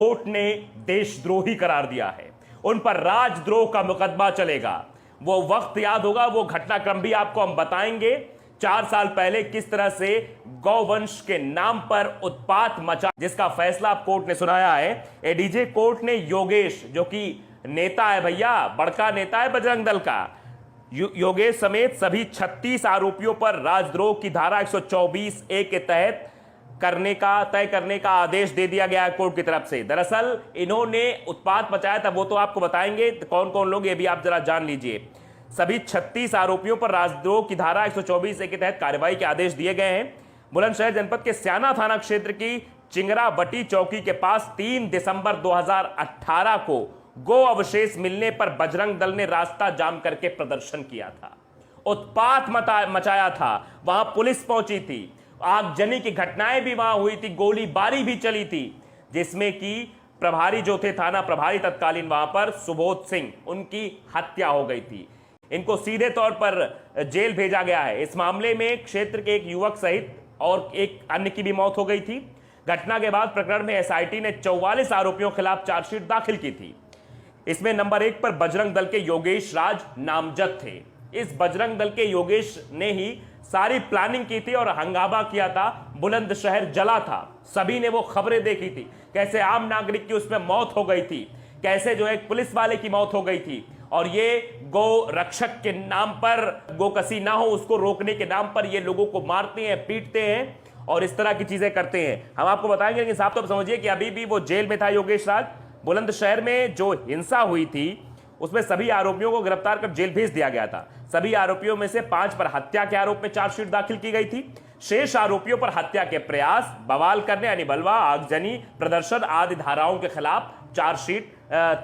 Court ने देशद्रोही करार दिया है। उन पर राजद्रोह का मुकदमा चलेगा। वो वक्त याद होगा, वो घटनाक्रम भी आपको हम बताएंगे। 4 साल पहले किस तरह से गौवंश के नाम पर उत्पात मचा, जिसका फैसला कोर्ट ने सुनाया है। एडीजे कोर्ट ने योगेश, जो कि नेता है भैया, बड़का नेता है बजरंग दल का, योगेश समेत सभी 36 आरोपियों पर राजद्रोह की धारा 124A के तहत तय करने का आदेश दे दिया गया है कोर्ट की तरफ से। दरअसल इन्होंने उत्पात मचाया था, वो तो आपको बताएंगे कौन कौन लोग, ये भी आप जरा जान लीजिए। सभी 36 आरोपियों पर राजद्रोह की धारा 124A के तहत कार्रवाई के आदेश दिए गए हैं। बुलंदशहर जनपद के स्याना थाना क्षेत्र की चिंगराबटी चौकी के पास 3 दिसंबर 2018 को गो अवशेष मिलने पर बजरंग दल ने रास्ता जाम करके प्रदर्शन किया था, उत्पात मचाया था। वहां पुलिस पहुंची थी, आगजनी की घटनाएं भी वहां हुई थी, गोलीबारी भी चली थी, जिसमें कि प्रभारी जो थे, थाना प्रभारी तत्कालीन वहां पर सुबोध सिंह, उनकी हत्या हो गई थी। इनको सीधे तौर पर जेल भेजा गया है। इस मामले में क्षेत्र के एक युवक सहित और एक अन्य की भी मौत हो गई थी। घटना के बाद प्रकरण में एसआईटी ने 44 आरोपियों के खिलाफ चार्जशीट दाखिल की थी। इसमें नंबर 1 पर बजरंग दल के योगेश राज नामजद थे। इस बजरंग दल के योगेश ने ही सारी प्लानिंग की थी और हंगामा किया था। बुलंदशहर जला था, सभी ने वो खबरें देखी थी, कैसे आम नागरिक की उसमें मौत हो गई थी, कैसे जो एक पुलिस वाले की मौत हो गई थी। और ये गौ रक्षक के नाम पर, गोकसी ना हो उसको रोकने के नाम पर ये लोगों को मारते हैं, पीटते हैं और इस तरह की चीजें करते हैं। हम आपको बताएंगे, लेकिन साहब तो समझिए कि अभी भी वो जेल में था योगेश राज। बुलंदशहर में जो हिंसा हुई थी उसमें सभी आरोपियों को गिरफ्तार कर जेल भेज दिया गया था। सभी आरोपियों में से 5 पर हत्या के आरोप में चार्जशीट दाखिल की गई थी। शेष आरोपियों पर हत्या के प्रयास, बवाल करने यानी बलवा, आगजनी, प्रदर्शन आदि धाराओं के खिलाफ चार्जशीट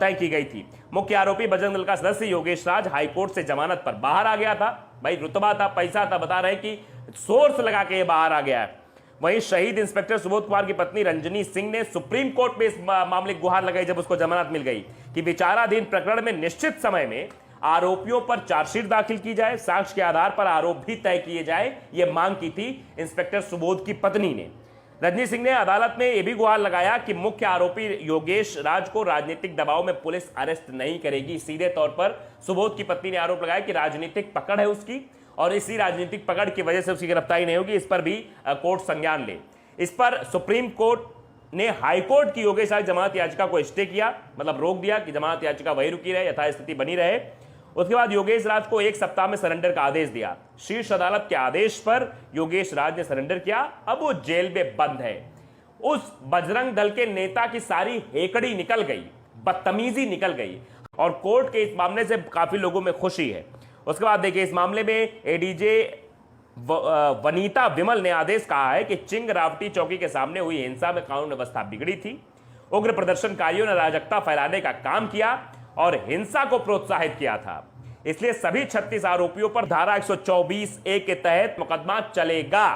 तय की गई थी। मुख्य आरोपी बजरंग दल का सदस्य योगेश राज हाईकोर्ट से जमानत पर बाहर आ गया था। भाई रुतबा था, पैसा था, बता रहे कि सोर्स लगा के बाहर आ गया है। वहीं शहीद इंस्पेक्टर सुबोध कुमार की पत्नी रंजनी सिंह ने सुप्रीम कोर्ट में इस मामले की गुहार लगाई जब उसको जमानत मिल गई कि विचाराधीन प्रकरण में निश्चित समय में आरोपियों पर चार्जशीट दाखिल की जाए, साक्ष्य के आधार पर आरोप भी तय किए जाए, यह मांग की थी इंस्पेक्टर सुबोध की पत्नी ने। रंजनी सिंह ने अदालत में यह भी गुहार लगाया कि मुख्य आरोपी योगेश राज को राजनीतिक दबाव में पुलिस अरेस्ट नहीं करेगी। सीधे तौर पर सुबोध की पत्नी ने आरोप लगाया कि राजनीतिक पकड़ है उसकी और इसी राजनीतिक पकड़ की वजह से उसकी गिरफ्तारी नहीं होगी। इस पर भी कोर्ट संज्ञान ले। इस पर सुप्रीम कोर्ट ने हाईकोर्ट की योगेश राज जमानत याचिका को स्टे किया, मतलब रोक दिया कि जमानत याचिका वही रुकी रहे, यथास्थिति बनी रहे। उसके बाद योगेश राज को 1 सप्ताह में सरेंडर का आदेश दिया। शीर्ष अदालत के आदेश पर योगेश राज ने सरेंडर किया। अब वो जेल में बंद है। उस बजरंग दल के नेता की सारी हेकड़ी निकल गई, बदतमीजी निकल गई और कोर्ट के इस मामले से काफी लोगों में खुशी है। उसके बाद देखिए, इस मामले में एडीजे वनीता विमल ने आदेश कहा है कि चिंगरावटी चौकी के सामने हुई हिंसा में कानून व्यवस्था बिगड़ी थी। उग्र प्रदर्शनकारियों ने अराजकता फैलाने का काम किया और हिंसा को प्रोत्साहित किया था। इसलिए सभी 36 आरोपियों पर धारा 124A के तहत मुकदमा चलेगा।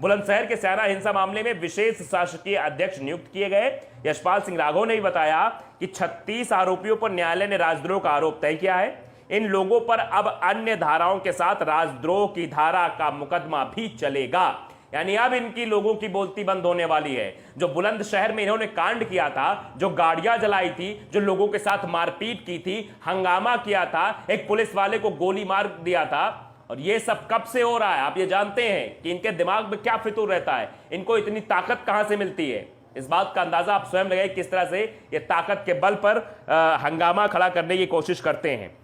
बुलंदशहर के स्याना हिंसा मामले में विशेष शासकीय अध्यक्ष नियुक्त किए गए यशपाल सिंह राघव ने भी बताया कि 36 आरोपियों पर न्यायालय ने राजद्रोह का आरोप तय किया है। इन लोगों पर अब अन्य धाराओं के साथ राजद्रोह की धारा का मुकदमा भी चलेगा। यानी अब इनकी लोगों की बोलती बंद होने वाली है। जो बुलंदशहर में इन्होंने कांड किया था, जो गाड़ियां जलाई थी, जो लोगों के साथ मारपीट की थी, हंगामा किया था, एक पुलिस वाले को गोली मार दिया था, और ये सब कब से हो रहा है आप ये जानते हैं कि इनके दिमाग में क्या फितूर रहता है, इनको इतनी ताकत कहां से मिलती है। इस बात का अंदाजा आप स्वयं लगाइए किस तरह से ये ताकत के बल पर हंगामा खड़ा करने की कोशिश करते हैं।